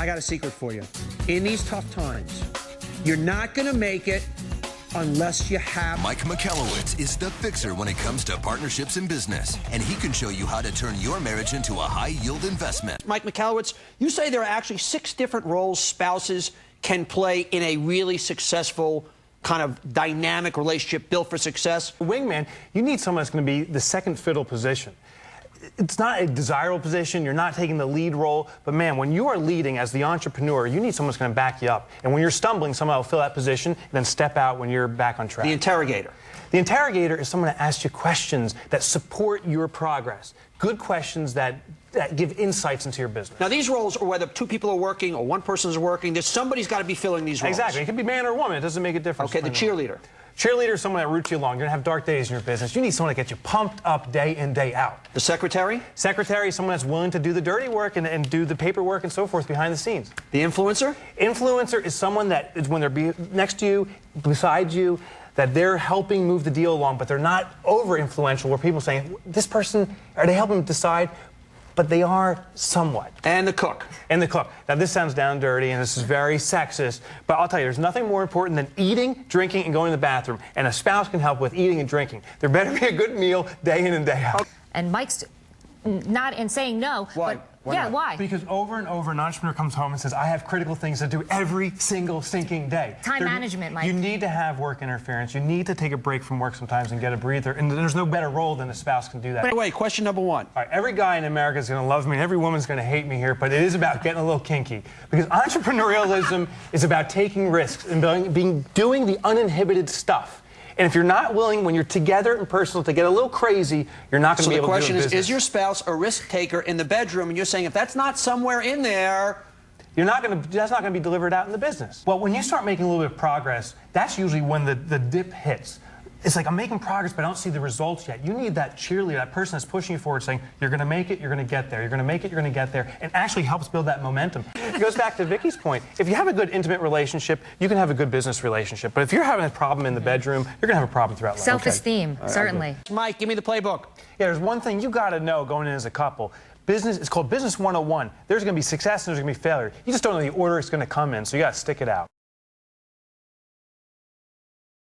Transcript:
I got a secret for you. In these tough times, you're not going to make it unless you have... Mike Michalowicz is the fixer when it comes to partnerships in business, and he can show you how to turn your marriage into a high-yield investment. Mike Michalowicz, you say there are actually 6 different roles spouses can play in a really successful kind of dynamic relationship built for success. Wingman, you need someone that's going to be the second fiddle position. It's not a desirable position. You're not taking the lead role. But, man, when you are leading as the entrepreneur, you need someone that's going to back you up. And when you're stumbling, someone will fill that position and then step out when you're back on track. The interrogator. The interrogator is someone that asks you questions that support your progress. Good questions that give insights into your business. Now, these roles are whether 2 people are working or 1 person is working. Somebody's got to be filling these roles. Exactly. It could be man or woman. It doesn't make a difference. Okay, the cheerleader. Cheerleader is someone that roots you along. You're going to have dark days in your business. You need someone that gets you pumped up day in, day out. The secretary? Secretary is someone that's willing to do the dirty work and do the paperwork and so forth behind the scenes. The influencer? Influencer is someone that is when they're next to you, beside you, that they're helping move the deal along, but they're not over-influential where people are saying, this person, are they helping decide? But they are somewhat. And the cook. And the cook. Now, this sounds down dirty, and this is very sexist, but I'll tell you, there's nothing more important than eating, drinking, and going to the bathroom. And a spouse can help with eating and drinking. There better be a good meal day in and day out. And Mike's not in saying no. Why? But Why? Because over and over, an entrepreneur comes home and says, I have critical things to do every single stinking day. Time management, Mike. You need to have work interference. You need to take a break from work sometimes and get a breather. And there's no better role than a spouse can do that. By the way, question number 1. All right, every guy in America is going to love me, and every woman's going to hate me here, but it is about getting a little kinky. Because entrepreneurialism is about taking risks and doing the uninhibited stuff. And if you're not willing, when you're together in personal, to get a little crazy, you're not going to be able to do it in business. So the question is your spouse a risk taker in the bedroom? And you're saying if that's not somewhere in there... that's not going to be delivered out in the business. Well, when you start making a little bit of progress, that's usually when the dip hits. It's like, I'm making progress, but I don't see the results yet. You need that cheerleader, that person that's pushing you forward, saying, you're going to make it, you're going to get there, you're going to make it, you're going to get there, and actually helps build that momentum. It goes back to Vicky's point. If you have a good intimate relationship, you can have a good business relationship. But if you're having a problem in the bedroom, you're going to have a problem throughout life. Self-esteem, certainly. Mike, give me the playbook. Yeah, there's one thing you got to know going in as a couple. Business, it's called Business 101. There's going to be success and there's going to be failure. You just don't know the order it's going to come in, so you got to stick it out.